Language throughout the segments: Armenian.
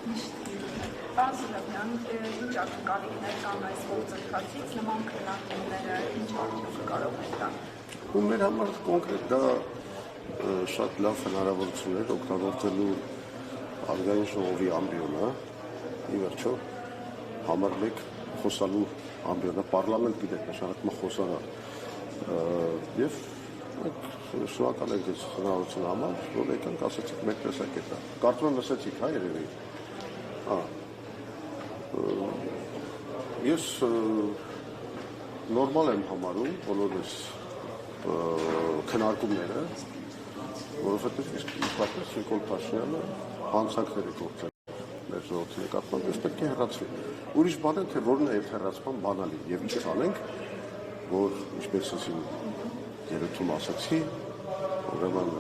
Պարոն Սուրաբյան, ինչ ակնկալիքներ կան այս գործընթացից, նման քննարկումները ինչ արդյունք կարող են տալ։ Ու մեր համար կոնկրետ դա շատ լավ հնարավորություն էր օգտագործելու ազգային ժողովի ամբիոնը, ի վերջո համար մեկ խոսալու ամբիոնը, պարլամենտ գիտեք նշանակում է խոսալը եւ շնորհակալ ենք այս հնարավորության համար, որ եկանք ասացիք մեր տեսակետը։ Կարծում եմ լսեցիք, հա երևի։ Ես նորմալ եմ համարում բոլոր այս քննարկումները, որովհետև իսկապես Նիկոլ Փաշինյանը հանցանքներ է գործել մեր ժողովրդի նկատմամբ, ես պետք է հեռացվի։ Ուրիշ բան է, թե որն է այդ հեռացման բանալին եւ ինչ անենք, որ ինչպես ասին երեքում ասացի, ուրեմն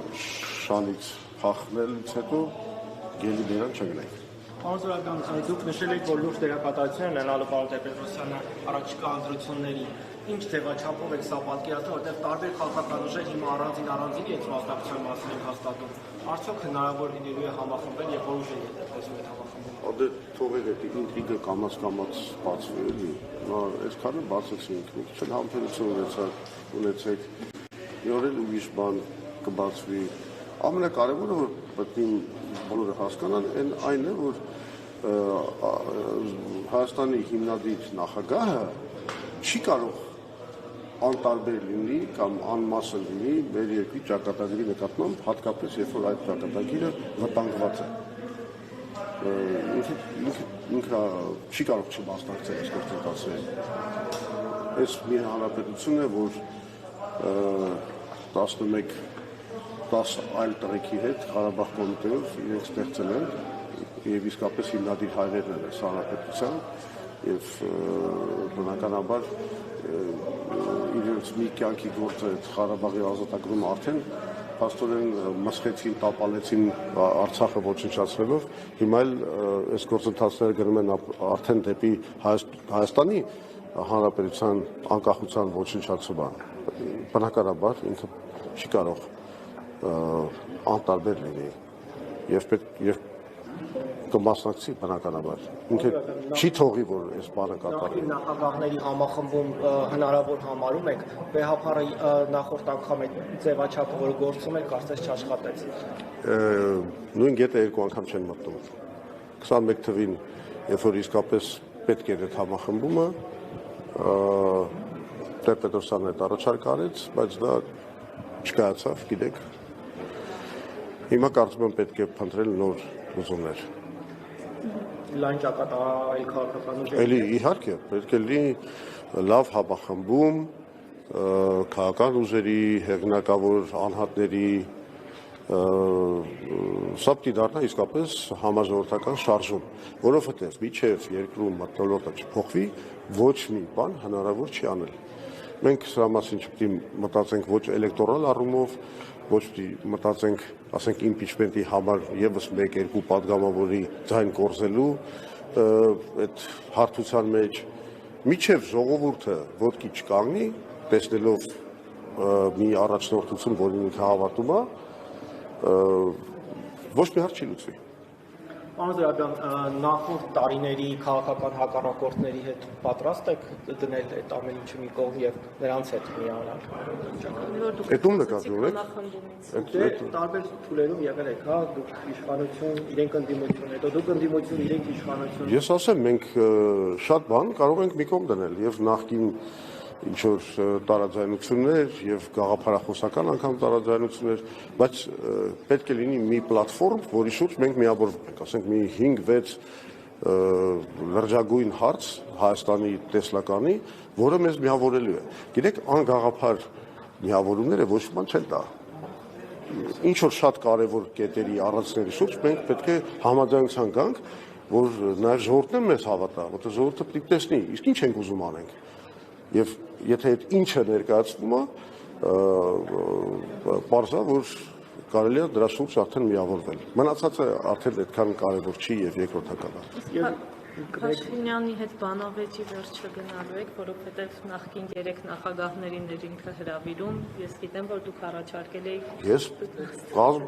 շանից փախնելուց հետո գելի դերան չգնենք։ Պարոն Սուրաբյան, դուք նշել եք, որ լուրջ դերակատարություն ունենալու պարոն Տեր-Պետրոսյանը առաջիկա ընտրությունների ինչ ձևաչափով եք սա պատկերացնում, որտեղ տարբեր քաղաքական ուժեր հիմա առանձին իրենց մասնակցության մասին են հաստատում։ Արդյոք հնարավոր լինելու է համախմբել եւ որ ուժեր հետևում այդ համախմբում։ Ադե թողեք այդ ինտրիգը կամաց բացվի էլի։ Նա այսքանը բացեցինք, մի քիչ համբերություն ունեցեք։ Յորել ուրիշ բան կբացվի։ Ամենակարևորը որ պետք է բոլորը հասկանան, այն է, որ Հայաստանի հիմնադիր նախագահը չի կարող անտարբեր լինի կամ անմասն լինի մեր երկրի ճակատագրի նկատմամբ, հատկապես երբ որ այդ ճակատագիրը վտանգված է։ Ինքը չի կարող չմասնակցել այս գործընթացին։ Այս մի հանրապետություն է, որ 10 այլ տղեկի հետ Ղարաբաղ կոմիտեով իրենք ստեղծել են եւ իսկապես հիմնադիր հայրերն են այս հանրապետության եւ բնականաբար իրենց մի կյանքի գործը Ղարաբաղի ազատագրումը արդեն փաստորեն մսխեցին, տապալեցին Արցախը ոչնչացնելով, հիմա էլ այս գործընթացները գնում են արդեն դեպի Հայաստանի հանրապետության անկախության ոչնչացումը։ Բնականաբար ինքը չի կարող անտարբեր լինի եւ կմասնակցի բնականաբար։ Ինքը չի թողի, որ այս բանը կատարվի։ Նախագահների համախմբում հնարավոր համարում եք, վեհապարը նախորդ անգամ այդ ձևաչափը, որ գործում եք, կարծես չաշխատեց։ Նույն գետը երկու անգամ չեն մտնում։ 21 թվին, երբ որ իսկապես պետք էր այդ համախմբումը, Տեր-Պետրոսյանն այդ առաջարկ արեց, բայց դա չկայացավ, գիտեք։ Հիմա կարծում եմ պետք է փնտրել նոր լուծումներ։ Լայն ճակատագրի քաղաքական ուժեր։ Էլի իհարկե, պետք է լինի լավ համախմբում, քաղաքական ուժերի, հեղինակավոր անհատների, սա պիտի դառնա իսկապես համաժողովրդական շարժում, որովհետև մինչև երկրում մթնոլորտը չփոխվի, ոչ մի բան հնարավոր չի անել։ Մենք սրա մասին չպետք է մտածենք ոչ էլեկտորալ առումով, ոչ մտածենք, ասենք իմպիչմենտի համար եւս 1-2 падգամավորի ձայն կորզելու այդ հարթության մեջ միջև ժողովուրդը ոտքի չկանգնի, տեսնելով մի առաջնորդություն, որին ինքը հավատում է, ոչ մի հարց չի լուծվի։ Պարոն Սուրաբյան, նախորդ տարիների քաղաքական հակառակորդների հետ պատրաստ եք դնել այդ ամեն ինչը մի կողմ եւ նրանց հետ միանալ։ Այդ ում նկատում եք։ Տարբեր թուլերում եղել եք, հա, դուք իշխանություն, իրենք ընդդիմություն, հետո դուք ընդդիմություն, իրենք իշխանություն։ Ես ասեմ, մենք շատ բան կարող ենք մի կողմ դնել եւ նախկին ինչ որ տարաձայնություններ եւ գաղափարախոսական անգամ տարաձայնություններ, բայց պետք է լինի մի պլատֆորմ, որի շուրջ մենք միավորվենք, ասենք մի 5-6 լրջագույն հարց Հայաստանի տեսլականի, որը մեզ միավորելու է։ Գիտեք, անգաղափար միավորումները ոչ մի բան չեն տա։ Ինչ որ շատ կարևոր կետերի առանցքների շուրջ մենք պետք է համաձայնության գանք, որ նաեւ ժողովուրդն մեզ հավատա, որտեղ ժողովուրդը պետք է տեսնի, իսկ ինչ ենք ուզում անենք։ Եվ եթե այդ ինչը ներկայացվում է, պարզա, որ կարելի է դրա շուրջ արդեն միավորվել։ Մնացածը արդեն այդքան կարևոր չի եւ երկրորդական է։ Փաշինյանի հետ բանավեճի վերջը գնալու եք, որովհետեւ նախկին 3 նախագահներին էր ինքը հրավիրում, ես գիտեմ, որ դուք առաջարկել եք։ Ես կազմ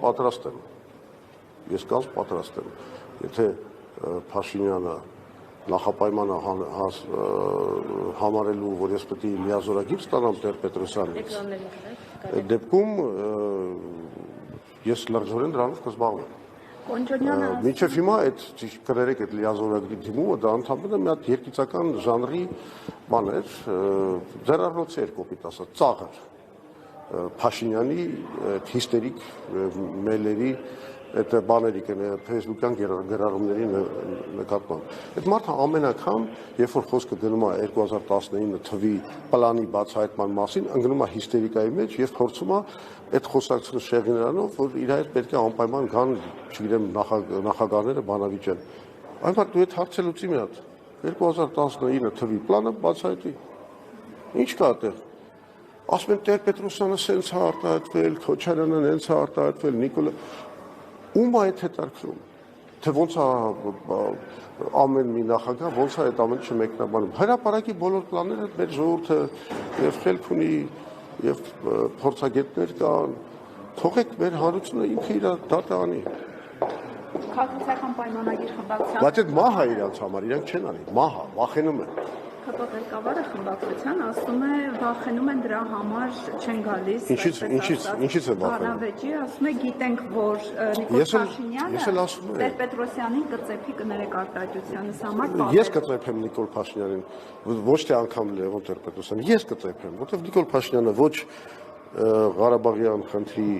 պատրաստ եմ։ Եթե Փաշինյանը նախապայմանը համարելու, որ ես պետք է լիազորագիր ստանամ Տեր-Պետրոսյանից։ Այդ դեպքում ես լրջորեն դրանով կզբաղվեմ։ Մինչև հիմա այդ կրերեք այդ լիազորագրի դիմումը դա ընդհանրապես մի հատ երկիծական ժանրի բան էր, ձեռարնոցի էր կոպիտ ասած, ծաղր Փաշինյանի հիստերիկ մեյլերի այդ բաների ֆեյսբուքյան գրառումների նկատմամբ։ Այդ մարդը ամեն անգամ, երբ որ խոսքը գնում է 2019 թվի պլանի բացահայտման մասին, ընկնում է հիստերիկայի մեջ եւ փորձում է այդ խոսակցությունը շեղի նրանով, որ իր հետ պետք է անպայման գան, չգիտեմ, նախագահները բանավիճեն։ Այնպես դու այդ հարցը լուծի մի հատ 2019 թվի պլանը բացահայտի։ Ինչ կա այդտեղ։ Ասում են Տեր-Պետրոսյանը սենց է արտահայտվել, Քոչարյանը նենց է արտահայտվել, Նիկոլա ում է այդ հետաքրքրում, թե ոնց է ամեն մի նախագահ, ոնց է այդ ամեն ինչը մեկնաբանում։ Հրապարակի բոլոր պլանները մեր ժողովուրդը եւ խելք ունի եւ փորձագետներ կան, թողեք մեր հանրությունը ինքը իր դատը անի։ Քաղաքացիական պայմանագիր խմբակցության։ Բայց այդ մահ է իրանց համար, իրանք չեն անի, մահ է, վախենում են։ ՀՊ ղեկավարը խմբակցության ասում է վախենում են դրա համար չեն գալիս։ Ինչից է վախենում։ Բանավեճի ասում է գիտենք որ Նիկոլ Փաշինյանը Տեր-Պետրոսյանին կծեփի կներեք արտահայտությանս համար։ Ես կծեփեմ Նիկոլ Փաշինյանին, ոչ թե անգամ Լևոն Տեր-Պետրոսյանին, ես կծեփեմ, որովհետև Նիկոլ Փաշինյանը ոչ Ղարաբաղյան խնդրի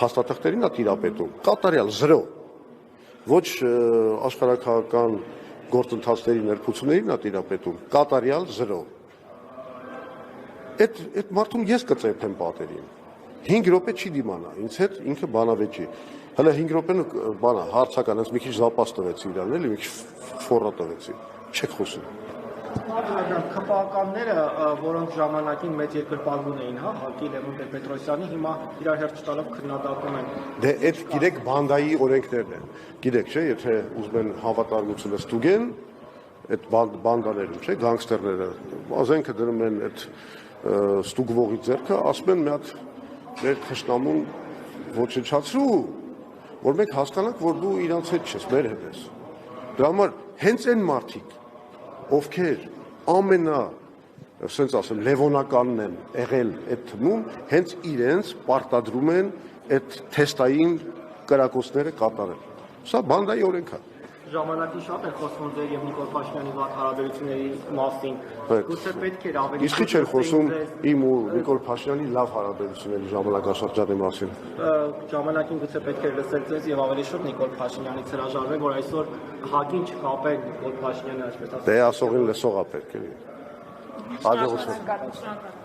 փաստաթղթերին է տիրապետում, կատարյալ 0, ոչ աշխարհաքաղաքական գործընթացների ներկայացումներին է տիրապետում, կատարյալ 0։ Այդ մարդուն ես կծեփեմ պատերին։ 5 րոպե չի դիմանա, ինձ հետ ինքը բանավեճի։ Հələ 5 րոպեն բանա հարցական, ես մի քիչ զապաս տվեցի իրան, էլի մի քիչ ֆորա տվեցի։ Չեք խոսում։ ՔՊԱ-ականները, որոնք ժամանակին մեծ երկրպագուն էին, հա, հակի Լևոն Տեր-Պետրոսյանի, հիմա իրար հետ չտալով քննադատում են։ Դե այդ գիտեք բանդայի օրենքներն են։ Գիտեք, չէ, եթե ուզում են հավատարմությունը ստուգեն, այդ բանդաներում, չէ, գանգստերները, ազենքը դնում են այդ ստուգվողի ձեռքը, ասում են մի հատ մեր թշնամուն ոչնչացրու, որ մենք հասկանանք, որ դու իրանց հետ չես, մեր հետ ես։ Դրա համար հենց այն մարդիկ, ովքեր ամենա, ասենց ասեմ, լևոնականն են եղել այդ թվում, հենց իրենց պարտադրում են այդ թեստային կրակոցները կատարել։ Սա բանդայի օրենք է։ Ժամանակի շատ է խոսվում ձեր եւ Նիկոլ Փաշինյանի վատ հարաբերությունների մասին։ Գուցե պետք էր ավելի Իսկ չէր խոսում իմ ու Նիկոլ Փաշինյանի լավ հարաբերությունների ժամանակաշրջանի մասին։ Ժամանակին գուցե պետք էր լսել ձեզ եւ ավելի շուտ Նիկոլ Փաշինյանից հրաժարվել, որ այսօր հակին չկապեն Նիկոլ Փաշինյանը, այսպես ասած։ Դե ասողին լսողա պետք է։ Հաջողություն։ Շնորհակալ։